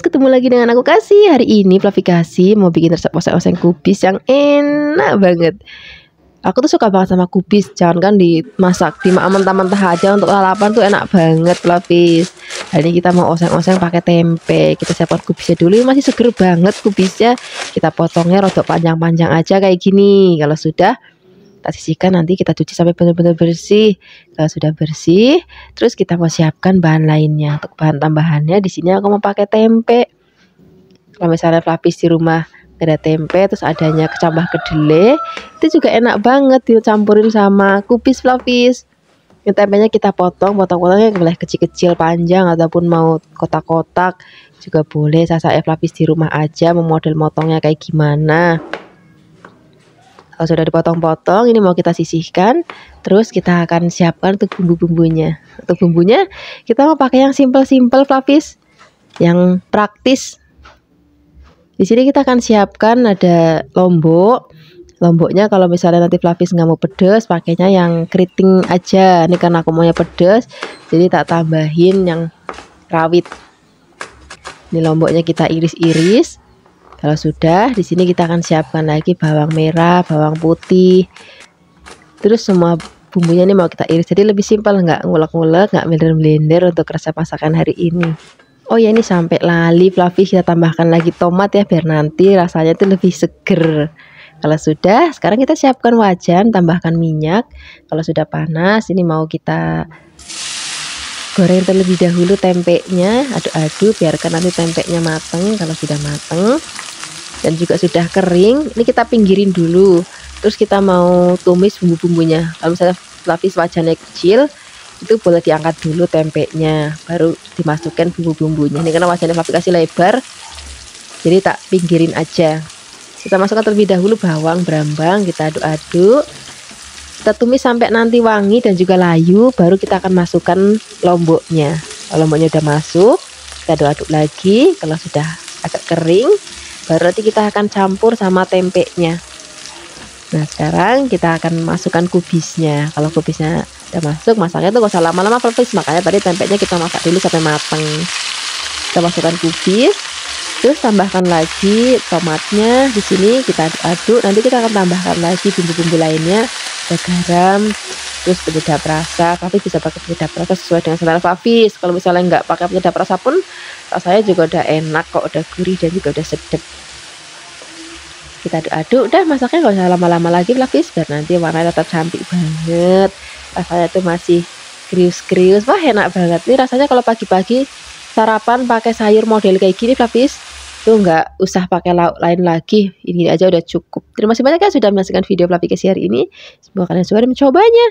Fluffies, ketemu lagi dengan aku Kasih. Hari ini Fluffy Kasih mau bikin resep oseng-oseng kubis yang enak banget. Aku tuh suka banget sama kubis, jangan kan dimasak, dimakan mentah-mentah aja. Untuk lalapan tuh enak banget Fluffies. Hari ini kita mau oseng-oseng pakai tempe. Kita siapkan kubisnya dulu, masih seger banget kubisnya. Kita potongnya rodok panjang-panjang aja kayak gini. Kalau sudah kita sisihkan, nanti kita cuci sampai benar-benar bersih. Kalau sudah bersih, terus kita mau siapkan bahan lainnya. Untuk bahan tambahannya di sini aku mau pakai tempe. Kalau misalnya Fluffies di rumah gak ada tempe, terus adanya kecambah kedelai, itu juga enak banget dicampurin sama kubis Fluffies. Ini tempenya kita potongnya boleh kecil-kecil panjang ataupun mau kotak-kotak juga boleh. Saya Fluffies di rumah aja mau model motongnya kayak gimana. Kalau sudah dipotong-potong, ini mau kita sisihkan. Terus kita akan siapkan untuk bumbu-bumbunya. Untuk bumbunya kita mau pakai yang simple-simple Fluffies, yang praktis. Di sini kita akan siapkan ada lombok. Lomboknya kalau misalnya nanti Fluffies nggak mau pedas, pakainya yang keriting aja. Ini karena aku maunya pedas, jadi tak tambahin yang rawit. Ini lomboknya kita iris-iris. Kalau sudah, di sini kita akan siapkan lagi bawang merah, bawang putih. Terus semua bumbunya ini mau kita iris, jadi lebih simpel, nggak ngulek-ngulek, nggak blender-blender untuk resep masakan hari ini. Oh ya, ini sampai lali Fluffies, kita tambahkan lagi tomat ya, biar nanti rasanya itu lebih seger. Kalau sudah, sekarang kita siapkan wajan, tambahkan minyak. Kalau sudah panas, ini mau kita goreng terlebih dahulu tempenya, aduk-aduk, biarkan nanti tempenya mateng. Kalau sudah mateng dan juga sudah kering, ini kita pinggirin dulu. Terus kita mau tumis bumbu-bumbunya. Kalau misalnya Fluffies wajannya kecil, itu boleh diangkat dulu tempenya, baru dimasukkan bumbu-bumbunya. Ini karena wajannya Fluffy Kasih lebar, jadi tak pinggirin aja. Kita masukkan terlebih dahulu bawang brambang, kita aduk-aduk, kita tumis sampai nanti wangi dan juga layu, baru kita akan masukkan lomboknya. Kalau lomboknya udah masuk, kita aduk-aduk lagi. Kalau sudah agak kering, baru nanti kita akan campur sama tempenya. Nah, sekarang kita akan masukkan kubisnya. Kalau kubisnya udah masuk, masaknya tuh gak usah lama-lama Fluffies, makanya tadi tempenya kita masak dulu sampai matang. Kita masukkan kubis, terus tambahkan lagi tomatnya. Di sini kita aduk-aduk. Nanti kita akan tambahkan lagi bumbu-bumbu lainnya, ada garam, terus penyedap rasa. Fluffies bisa pakai penyedap rasa sesuai dengan selera Fluffies. Kalau misalnya nggak pakai penyedap rasa pun rasanya juga udah enak kok, udah gurih dan juga udah sedap. Kita aduk-aduk, udah masaknya nggak usah lama-lama lagi Fluffies, biar nanti warnanya tetap cantik banget. Rasanya tuh masih krius-krius, wah enak banget. Ini rasanya kalau pagi-pagi sarapan pakai sayur model kayak gini Fluffies, tuh nggak usah pakai lauk lain lagi, ini aja udah cukup. Terima kasih banyak ya sudah menyaksikan video Fluffy Kasih hari ini. Semoga kalian suka dan mencobanya.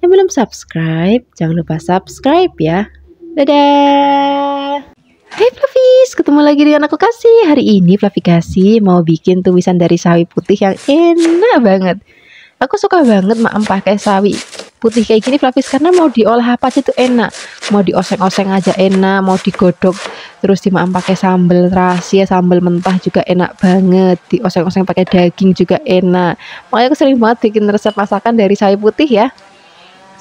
Yang belum subscribe, jangan lupa subscribe ya. Dadah. Hai Fluffies, ketemu lagi dengan aku Kasih. Hari ini Fluffy Kasih mau bikin tumisan dari sawi putih yang enak banget. Aku suka banget pakai sawi putih kayak gini Fluffies, karena mau diolah apa aja tuh enak. Mau dioseng-oseng aja enak, mau digodok terus dimakan pakai sambal terasi, sambal mentah juga enak banget. Dioseng-oseng pakai daging juga enak. Makanya aku sering banget bikin resep masakan dari sawi putih ya.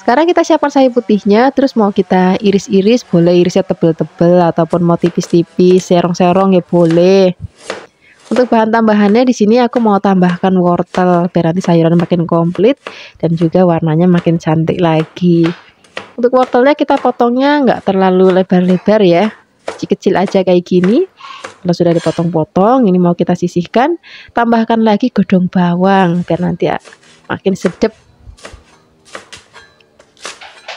Sekarang kita siapkan sawi putihnya, terus mau kita iris-iris, boleh irisnya tebel-tebel ataupun mau tipis-tipis, serong-serong ya boleh. Untuk bahan tambahannya di sini aku mau tambahkan wortel biar nanti sayuran makin komplit dan juga warnanya makin cantik lagi. Untuk wortelnya kita potongnya nggak terlalu lebar-lebar ya, kecil-kecil aja kayak gini. Kalau sudah dipotong-potong, ini mau kita sisihkan, tambahkan lagi godong bawang biar nanti makin sedap.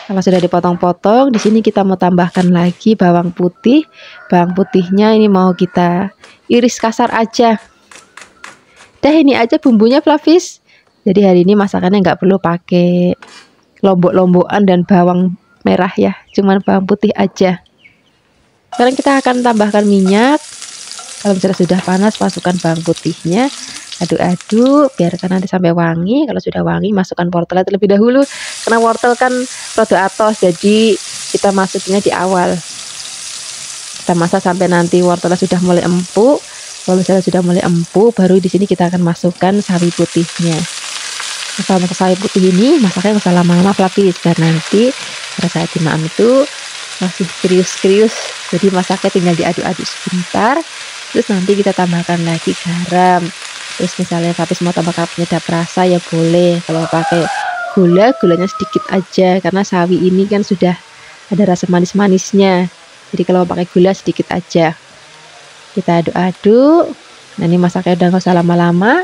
Kalau sudah dipotong-potong, di sini kita mau tambahkan lagi bawang putih. Bawang putihnya ini mau kita iris kasar aja. Dah ini aja bumbunya Fluffies. Jadi hari ini masakannya nggak perlu pakai lombok-lombokan dan bawang merah ya, cuman bawang putih aja. Sekarang kita akan tambahkan minyak. Kalau misalnya sudah panas, masukkan bawang putihnya. Aduk-aduk, biarkan nanti sampai wangi. Kalau sudah wangi, masukkan wortelnya terlebih dahulu. Karena wortel kan rada atos, jadi kita masuknya di awal. Kita masak sampai nanti wortelnya sudah mulai empuk. Kalau misalnya sudah mulai empuk, baru di sini kita akan masukkan sawi putihnya. Kalau masak sawi putih ini, masaknya nggak usah lama-lama Fluffies, biar nanti pada saat dimakan itu masih krius-krius, Jadi masaknya tinggal diaduk-aduk sebentar. Terus nanti kita tambahkan lagi garam. Terus misalnya Flavis mau tambahkan penyedap rasa ya boleh. Kalau pakai gula, gulanya sedikit aja karena sawi ini kan sudah ada rasa manis-manisnya. Jadi kalau pakai gula sedikit aja. Kita aduk-aduk. Nah, ini masaknya udah nggak usah lama-lama.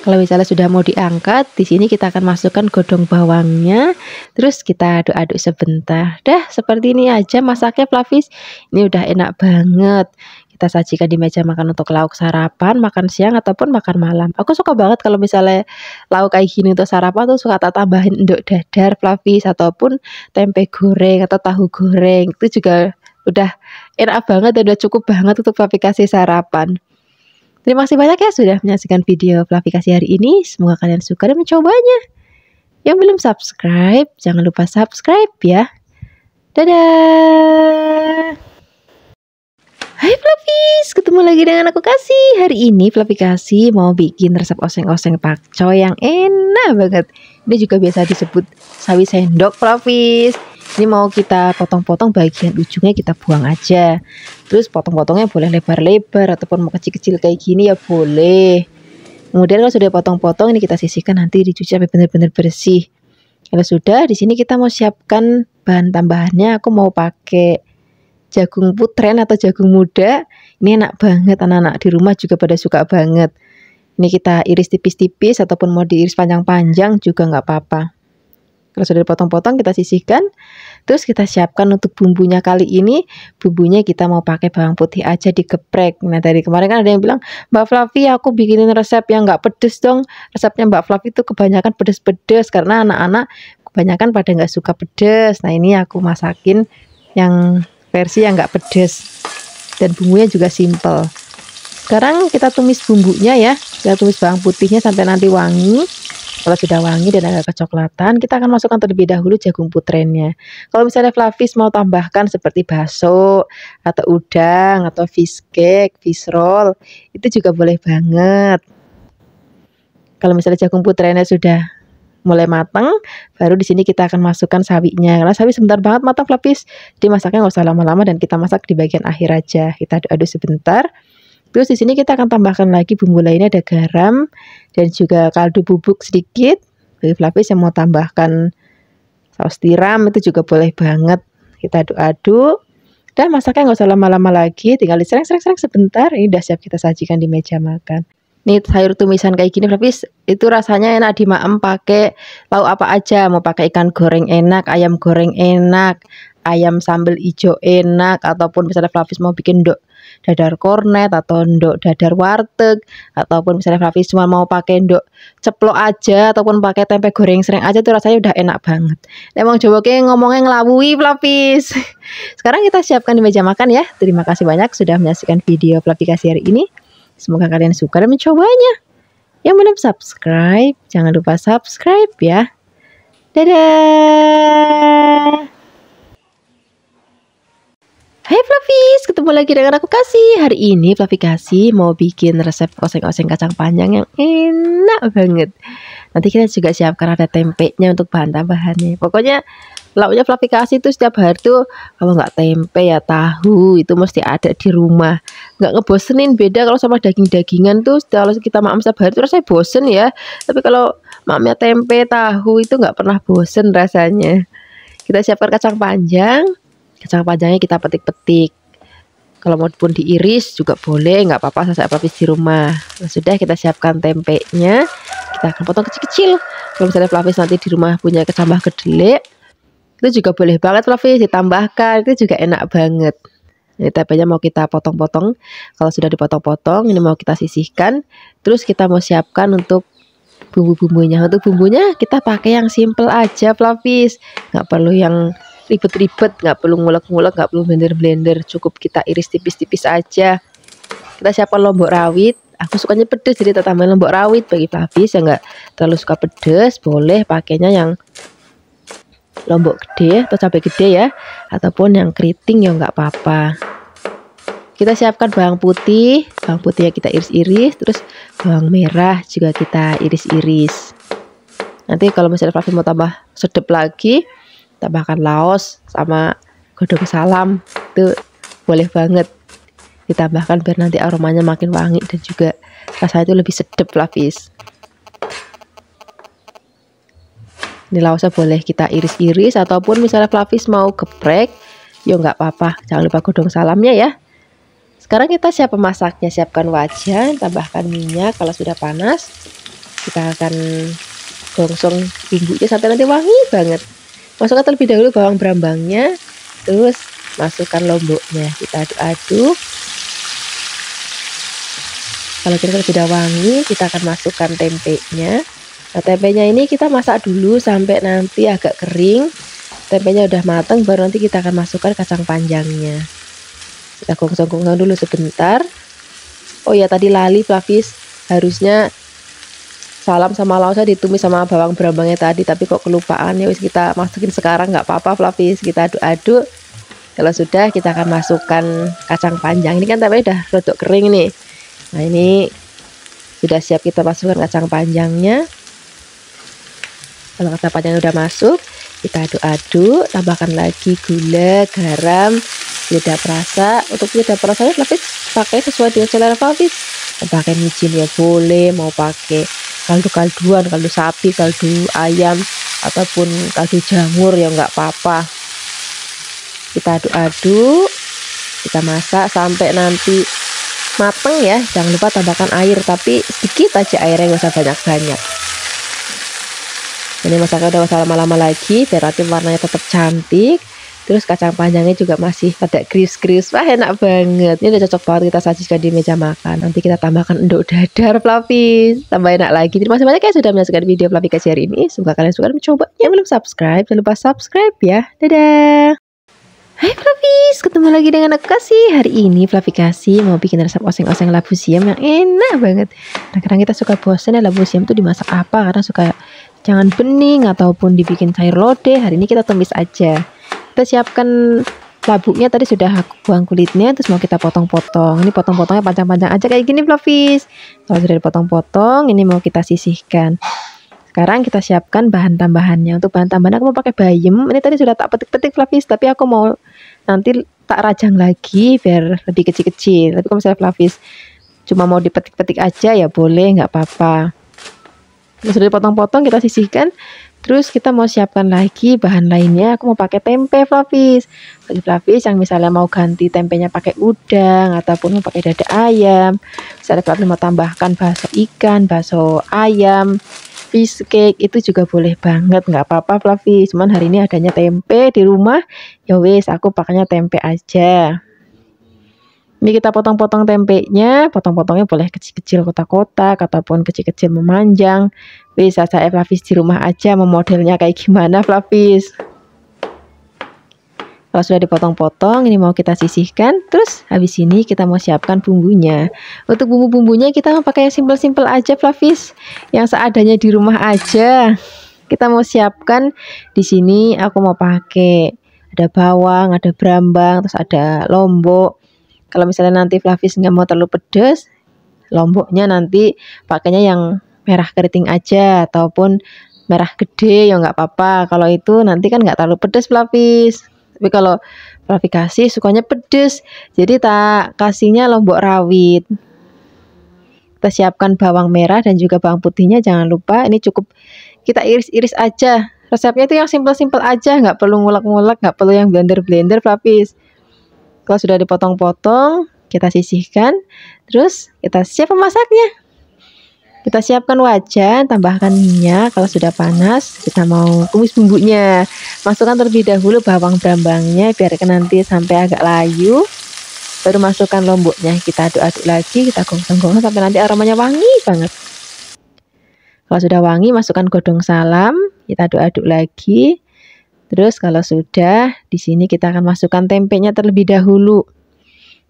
Kalau misalnya sudah mau diangkat, di sini kita akan masukkan godong bawangnya. Terus kita aduk-aduk sebentar. Dah, seperti ini aja masaknya Flavis. Ini udah enak banget. Kita sajikan di meja makan untuk lauk sarapan, makan siang ataupun makan malam. Aku suka banget kalau misalnya lauk kayak gini untuk sarapan tuh suka tak tambahin endok dadar Flavis ataupun tempe goreng atau tahu goreng. Itu juga udah enak banget dan udah cukup banget untuk Flavikasi sarapan. Terima kasih banyak ya sudah menyaksikan video Flavikasi hari ini. Semoga kalian suka dan mencobanya. Yang belum subscribe, jangan lupa subscribe ya. Dadah. Hai Flavis, ketemu lagi dengan aku Kasih. Hari ini Flavikasi mau bikin resep oseng-oseng pakcoy yang enak banget. Ini juga biasa disebut sawi sendok Flavis. Ini mau kita potong-potong, bagian ujungnya kita buang aja. Terus potong-potongnya boleh lebar-lebar ataupun mau kecil-kecil kayak gini ya boleh. Kemudian kalau sudah potong-potong ini kita sisihkan, nanti dicuci sampai benar-benar bersih. Kalau sudah, di sini kita mau siapkan bahan tambahannya. Aku mau pakai jagung putren atau jagung muda. Ini enak banget, anak-anak di rumah juga pada suka banget. Ini kita iris tipis-tipis ataupun mau diiris panjang-panjang juga nggak apa-apa. Kalau sudah dipotong-potong kita sisihkan. Terus kita siapkan untuk bumbunya. Kali ini bumbunya kita mau pakai bawang putih aja digeprek. Nah, dari kemarin kan ada yang bilang, Mbak Flavi aku bikinin resep yang nggak pedes dong. Resepnya Mbak Flavi itu kebanyakan pedes-pedes karena anak-anak kebanyakan pada nggak suka pedes. Nah, ini aku masakin yang versi yang nggak pedes dan bumbunya juga simple. Sekarang kita tumis bumbunya ya. Kita tumis bawang putihnya sampai nanti wangi. Kalau sudah wangi dan agak kecoklatan, kita akan masukkan terlebih dahulu jagung putrennya. Kalau misalnya Flavis mau tambahkan seperti bakso atau udang atau fish cake, fish roll, itu juga boleh banget. Kalau misalnya jagung putrennya sudah mulai matang, baru di sini kita akan masukkan sawinya. Karena sawi sebentar banget matang Flavis, jadi masaknya nggak usah lama-lama dan kita masak di bagian akhir aja. Kita aduk-aduk sebentar. Terus di sini kita akan tambahkan lagi bumbu lainnya, ada garam dan juga kaldu bubuk sedikit. Bagi Flavis yang mau tambahkan saus tiram itu juga boleh banget. Kita aduk-aduk. Dan masaknya nggak usah lama-lama lagi, tinggal disereng-sereng sebentar. Ini udah siap kita sajikan di meja makan. Nih sayur tumisan kayak gini Flavis, itu rasanya enak dimaem pakai lauk apa aja. Mau pakai ikan goreng enak, ayam goreng enak, ayam sambal hijau enak, ataupun misalnya Flavis mau bikin ndok dadar kornet atau ndok dadar warteg, ataupun misalnya Flavis cuma mau pakai ndok ceplok aja ataupun pakai tempe goreng sering aja, tuh rasanya udah enak banget. Emang Jawa kayak ngomongnya ngelawui Flavis. Sekarang kita siapkan di meja makan ya. Terima kasih banyak sudah menyaksikan video Flavikasi hari ini. Semoga kalian suka dan mencobanya. Yang belum subscribe, jangan lupa subscribe ya. Dadah. Hai Flavis, ketemu lagi dengan aku Kasih. Hari ini Flavikasi mau bikin resep oseng-oseng kacang panjang yang enak banget. Nanti kita juga siapkan ada tempenya untuk bahan tambahannya. Pokoknya lauknya Flavikasi itu setiap hari tuh kalau nggak tempe ya tahu itu mesti ada di rumah. Nggak ngebosenin, beda kalau sama daging-dagingan tuh kalau kita makan setiap hari tuh rasanya bosen ya. Tapi kalau makannya tempe, tahu itu nggak pernah bosen rasanya. Kita siapkan kacang panjang. Kacang panjangnya kita petik-petik. Kalau mau pun diiris juga boleh, nggak apa-apa, saya Flavis di rumah. Nah, sudah kita siapkan tempenya. Kita akan potong kecil-kecil. Kalau misalnya Flavis nanti di rumah punya kecambah kedelai, itu juga boleh banget Flavis ditambahkan. Itu juga enak banget. Ini tempenya mau kita potong-potong. Kalau sudah dipotong-potong, ini mau kita sisihkan. Terus kita mau siapkan untuk bumbu-bumbunya. Untuk bumbunya kita pakai yang simple aja Flavis. Nggak perlu yang ribet-ribet, nggak perlu ngulek-ngulek, nggak perlu blender-blender, cukup kita iris tipis-tipis aja. Kita siapkan lombok rawit. Aku sukanya pedes jadi kita tambahin lombok rawit. Bagi Flavis yang nggak terlalu suka pedes, boleh pakainya yang lombok gede atau cabai gede ya, ataupun yang keriting ya nggak apa-apa. Kita siapkan bawang putihnya kita iris-iris, terus bawang merah juga kita iris-iris. Nanti kalau misalnya Flavis mau tambah sedap lagi, tambahkan laos sama godong salam, itu boleh banget ditambahkan biar nanti aromanya makin wangi dan juga rasanya itu lebih sedap Flavis. Ini laosnya boleh kita iris-iris ataupun misalnya Flavis mau geprek, ya nggak apa-apa. Jangan lupa godong salamnya ya. Sekarang kita siap memasaknya. Siapkan wajan, tambahkan minyak. Kalau sudah panas, kita akan gongsong bumbunya sampai nanti wangi banget. Masukkan terlebih dahulu bawang brambangnya, terus masukkan lomboknya. Kita aduk-aduk. Kalau kira-kira sudah wangi, kita akan masukkan tempenya. Nah, tempenya ini kita masak dulu sampai nanti agak kering. Tempenya udah matang, baru nanti kita akan masukkan kacang panjangnya. Kita gongsong-gongsong dulu sebentar. Oh ya, tadi lali Flavis, harusnya salam sama laosnya ditumis sama bawang brambangnya tadi, tapi kok kelupaan. Ya wis, kita masukin sekarang nggak apa-apa Flavis. Kita aduk-aduk. Kalau sudah, kita akan masukkan kacang panjang. Ini kan tempenya udah rodok kering nih. Nah, ini sudah siap kita masukkan kacang panjangnya. Kalau kacang panjangnya udah masuk, kita aduk-aduk, tambahkan lagi gula, garam, penyedap rasa. Untuk penyedap rasanya Flavis pakai sesuai dengan selera Flavis. Mau pakai micin ya boleh, mau pakai kaldu-kalduan, kaldu sapi, kaldu ayam, ataupun kaldu jamur ya nggak apa-apa. Kita aduk-aduk, kita masak sampai nanti mateng ya. Jangan lupa tambahkan air, tapi sedikit aja airnya, nggak usah banyak-banyak. Ini masaknya udah usah lama-lama lagi biar nanti warnanya tetap cantik. Terus kacang panjangnya juga masih ada krius-krius. Wah, enak banget. Ini udah cocok banget kita sajikan di meja makan. Nanti kita tambahkan endok dadar Flavis, tambah enak lagi. Terima kasih banyak ya sudah menyaksikan video Flavikasi hari ini. Semoga kalian suka dan mencoba. Yang belum subscribe, jangan lupa subscribe ya. Dadah. Hai Flavis, ketemu lagi dengan aku Kasih. Hari ini Flavikasi mau bikin resep oseng-oseng labu siam yang enak banget. Kadang-kadang kita suka bosan ya labu siam itu dimasak apa, karena suka jangan bening ataupun dibikin sayur lodeh. Hari ini kita tumis aja. Kita siapkan labunya, tadi sudah aku buang kulitnya, terus mau kita potong-potong. Ini potong-potongnya panjang-panjang aja kayak gini Flavis. Kalau sudah dipotong-potong, ini mau kita sisihkan. Sekarang kita siapkan bahan tambahannya. Untuk bahan tambahan aku mau pakai bayam. Ini tadi sudah tak petik-petik Flavis, tapi aku mau nanti tak rajang lagi biar lebih kecil-kecil. Tapi kalau misalnya Flavis cuma mau dipetik-petik aja ya boleh, nggak apa-apa. Sudah dipotong-potong, kita sisihkan. Terus kita mau siapkan lagi bahan lainnya. Aku mau pakai tempe Flavis. Bagi Flavis yang misalnya mau ganti tempenya pakai udang ataupun mau pakai dada ayam, misalnya Flavis mau tambahkan bakso ikan, bakso ayam, fish cake, itu juga boleh banget, nggak apa-apa Flavis. Cuman hari ini adanya tempe di rumah, ya wes aku pakainya tempe aja. Ini kita potong-potong tempenya, potong-potongnya boleh kecil-kecil kotak-kotak ataupun kecil-kecil memanjang. Bisa saya Flavis di rumah aja, mau modelnya kayak gimana Flavis. Kalau sudah dipotong-potong, ini mau kita sisihkan. Terus habis ini kita mau siapkan bumbunya. Untuk bumbu-bumbunya kita mau pakai yang simple-simple aja Flavis, yang seadanya di rumah aja. Kita mau siapkan di sini. Aku mau pakai ada bawang, ada brambang, terus ada lombok. Kalau misalnya nanti Flavis nggak mau terlalu pedas, lomboknya nanti pakainya yang merah keriting aja ataupun merah gede ya nggak apa-apa. Kalau itu nanti kan nggak terlalu pedas Flavis. Tapi kalau Flavikasi sukanya pedas, jadi tak kasihnya lombok rawit. Kita siapkan bawang merah dan juga bawang putihnya, jangan lupa. Ini cukup kita iris-iris aja. Resepnya itu yang simple-simple aja, nggak perlu ngulek-ngulek, nggak perlu yang blender-blender Flavis. Kalau sudah dipotong-potong, kita sisihkan. Terus kita siap memasaknya. Kita siapkan wajan, tambahkan minyak. Kalau sudah panas, kita mau tumis bumbunya. Masukkan terlebih dahulu bawang brambangnya, biarkan nanti sampai agak layu. Baru masukkan lomboknya. Kita aduk-aduk lagi, kita gongsong-gongsong sampai nanti aromanya wangi banget. Kalau sudah wangi, masukkan godong salam. Kita aduk-aduk lagi. Terus kalau sudah, di sini kita akan masukkan tempenya terlebih dahulu.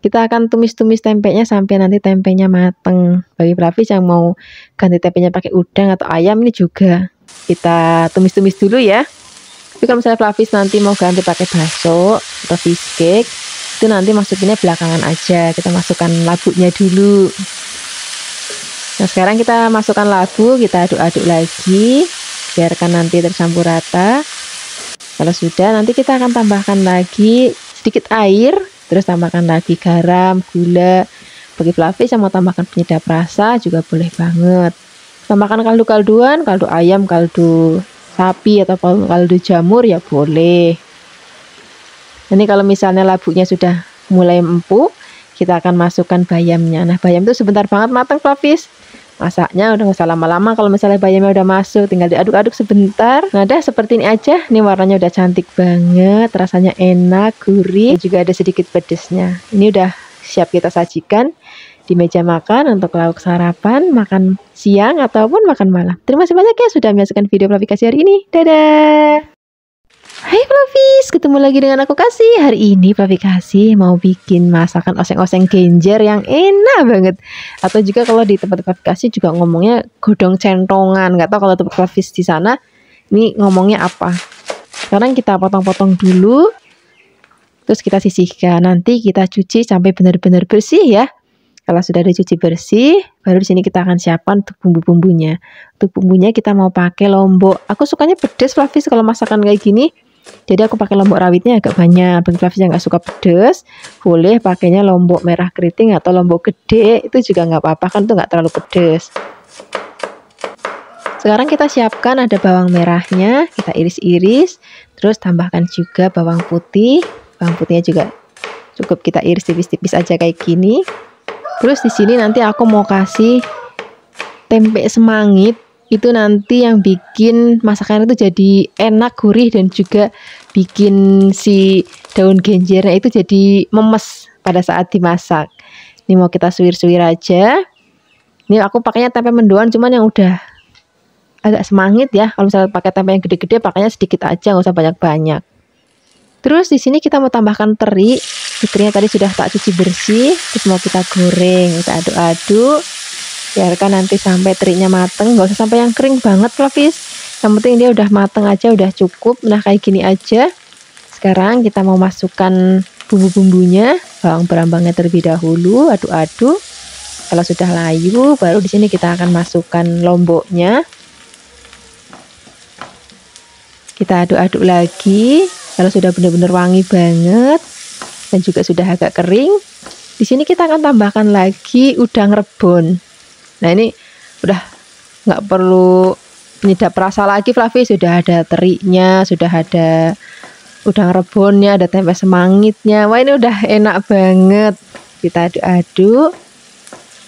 Kita akan tumis-tumis tempenya sampai nanti tempenya mateng. Bagi Flavis yang mau ganti tempenya pakai udang atau ayam, ini juga kita tumis-tumis dulu ya. Tapi kalau misalnya Flavis nanti mau ganti pakai bakso atau fish cake, itu nanti masukinnya belakangan aja. Kita masukkan labunya dulu. Nah, sekarang kita masukkan labu, kita aduk-aduk lagi, biarkan nanti tercampur rata. Kalau sudah, nanti kita akan tambahkan lagi sedikit air. Terus tambahkan lagi garam, gula. Bagi Flavis yang mau tambahkan penyedap rasa juga boleh banget. Tambahkan kaldu-kalduan, kaldu ayam, kaldu sapi atau kaldu jamur ya boleh. Ini kalau misalnya labunya sudah mulai empuk, kita akan masukkan bayamnya. Nah, bayam itu sebentar banget matang Flavis. Masaknya udah nggak usah lama-lama. Kalau misalnya bayamnya udah masuk, tinggal diaduk-aduk sebentar. Nah, dah seperti ini aja. Ini warnanya udah cantik banget, rasanya enak, gurih, dan juga ada sedikit pedesnya. Ini udah siap kita sajikan di meja makan untuk lauk sarapan, makan siang ataupun makan malam. Terima kasih banyak ya sudah menyaksikan video Flavikasi hari ini. Dadah. Hai Flavis, ketemu lagi dengan aku Kasih. Hari ini Flavikasi mau bikin masakan oseng-oseng genjer yang enak banget. Atau juga kalau di tempat Flavikasi juga ngomongnya godong centongan. Nggak tahu kalau tempat Flavis di sana ini ngomongnya apa. Sekarang kita potong-potong dulu, terus kita sisihkan. Nanti kita cuci sampai benar-benar bersih ya. Kalau sudah dicuci bersih, baru di sini kita akan siapkan untuk bumbu-bumbunya. Untuk bumbunya kita mau pakai lombok. Aku sukanya pedas Flavis kalau masakan kayak gini. Jadi aku pakai lombok rawitnya agak banyak. Bagi Flavis yang nggak suka pedas, boleh pakainya lombok merah keriting atau lombok gede. Itu juga nggak apa-apa kan, itu nggak terlalu pedas. Sekarang kita siapkan ada bawang merahnya, kita iris-iris. Terus tambahkan juga bawang putih. Bawang putihnya juga cukup kita iris tipis-tipis aja kayak gini. Terus di sini nanti aku mau kasih tempe semangit. Itu nanti yang bikin masakan itu jadi enak, gurih, dan juga bikin si daun genjernya itu jadi memes pada saat dimasak. Ini mau kita suwir-suwir aja. Ini aku pakainya tempe mendoan, cuman yang udah agak semangit ya. Kalau misalnya pakai tempe yang gede-gede, pakainya sedikit aja, nggak usah banyak-banyak. Terus di sini kita mau tambahkan teri. Terinya tadi sudah tak cuci bersih. Terus mau kita goreng, kita aduk-aduk. Biarkan nanti sampai terinya mateng, nggak usah sampai yang kering banget Flavis. Yang penting dia udah mateng aja, udah cukup. Nah kayak gini aja. Sekarang kita mau masukkan bumbu-bumbunya, bawang berambangnya terlebih dahulu, aduk-aduk. Kalau sudah layu, baru di sini kita akan masukkan lomboknya. Kita aduk-aduk lagi. Kalau sudah benar-benar wangi banget dan juga sudah agak kering, di sini kita akan tambahkan lagi udang rebon. Nah ini udah nggak perlu penyedap rasa lagi Flavis, sudah ada terinya, sudah ada udang rebonnya, ada tempe semangitnya. Wah ini udah enak banget. Kita aduk-aduk.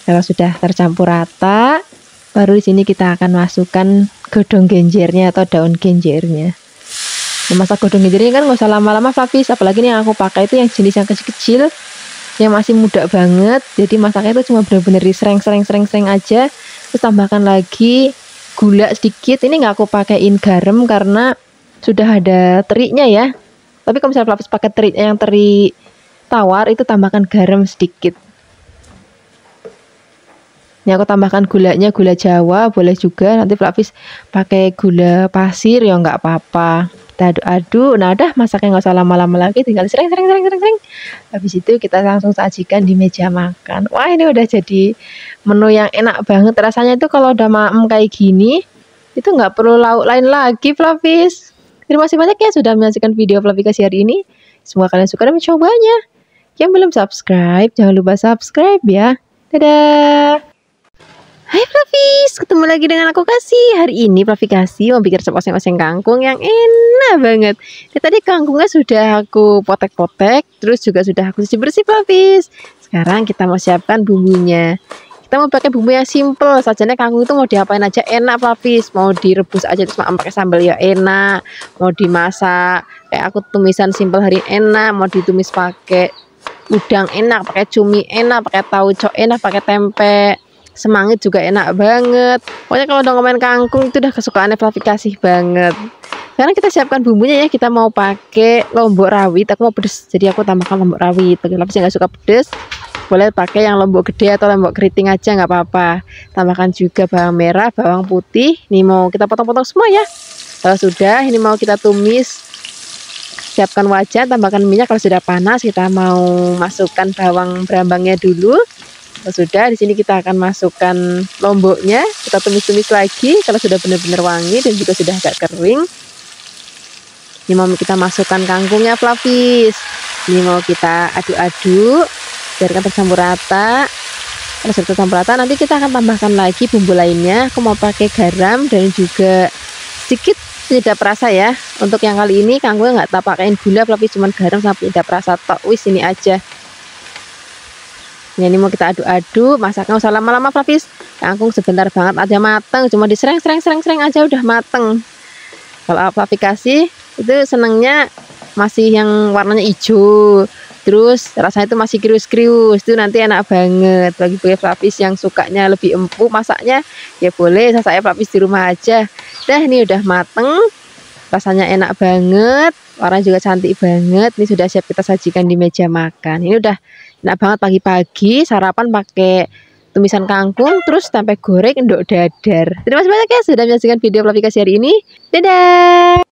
Kalau sudah tercampur rata, baru di sini kita akan masukkan godong genjernya atau daun genjernya. Memasak godong genjer ini kan nggak usah lama-lama Flavis, apalagi nih yang aku pakai itu yang jenis yang kecil-kecil, yang masih muda banget. Jadi masaknya itu cuma benar-benar sereng aja. Terus tambahkan lagi gula sedikit. Ini nggak aku pakaiin garam karena sudah ada terinya ya. Tapi kalau misalnya Flavis pakai teri yang teri tawar, itu tambahkan garam sedikit. Ini aku tambahkan gulanya, gula Jawa boleh juga. Nanti Flavis pakai gula pasir ya nggak apa-apa. Kita aduk-aduk. Nah udah masaknya nggak usah lama-lama lagi, tinggal sering. Habis itu kita langsung sajikan di meja makan. Wah ini udah jadi menu yang enak banget. Rasanya itu kalau udah maem kayak gini, itu nggak perlu lauk lain lagi Flavis. Terima kasih banyak ya sudah menyaksikan video Flavikasi hari ini. Semoga kalian suka dan mencobanya. Yang belum subscribe, jangan lupa subscribe ya. Dadah. Hai Flavis, ketemu lagi dengan aku Kasih. Hari ini Flavikasi mau bikin resep oseng-oseng kangkung yang enak banget. Tadi kangkungnya sudah aku potek-potek, terus juga sudah aku cuci bersih Flavis. Sekarang kita mau siapkan bumbunya. Kita mau pakai bumbu yang simple. Sajanya kangkung itu mau diapain aja enak Flavis. Mau direbus aja terus pakai sambal ya enak. Mau dimasak kayak aku tumisan simple hari enak. Mau ditumis pakai udang enak, pakai cumi enak, pakai tauco enak, pakai tempe semangit juga enak banget. Pokoknya kalau udah ngomongin kangkung itu udah kesukaannya Flavikasi banget. Sekarang kita siapkan bumbunya ya. Kita mau pakai lombok rawit. Aku mau pedes, jadi aku tambahkan lombok rawit. Bagi Flavis yang nggak suka pedes, boleh pakai yang lombok gede atau lombok keriting aja nggak apa-apa. Tambahkan juga bawang merah, bawang putih. Ini mau kita potong-potong semua ya. Kalau sudah, ini mau kita tumis. Siapkan wajan, tambahkan minyak. Kalau sudah panas, kita mau masukkan bawang berambangnya dulu. Kalau sudah, di sini kita akan masukkan lomboknya. Kita tumis-tumis lagi. Kalau sudah benar-benar wangi dan juga sudah agak kering, ini mau kita masukkan kangkungnya Flavis. Ini mau kita aduk-aduk biarkan tercampur rata. Kalau sudah tercampur rata, nanti kita akan tambahkan lagi bumbu lainnya. Aku mau pakai garam dan juga sedikit penyedap rasa ya. Untuk yang kali ini kangkung nggak tak pakein gula, tapi cuma garam sama penyedap rasa tok. Wis ini aja. Ini mau kita aduk-aduk, masaknya usah lama-lama Flavis. Kangkung sebentar banget aja mateng, cuma disereng aja udah mateng. Kalau Flavi kasih itu senengnya masih yang warnanya hijau, terus rasanya itu masih krius-krius, itu nanti enak banget. Bagi Flavis yang sukanya lebih empuk masaknya ya boleh, saya Flavis di rumah aja. Dah ini udah mateng, rasanya enak banget, warnanya juga cantik banget. Ini sudah siap kita sajikan di meja makan. Ini udah enak banget pagi-pagi sarapan pakai tumisan kangkung terus tempe goreng endok dadar. Terima kasih banyak ya sudah menyaksikan video Flavi hari ini. Dadah.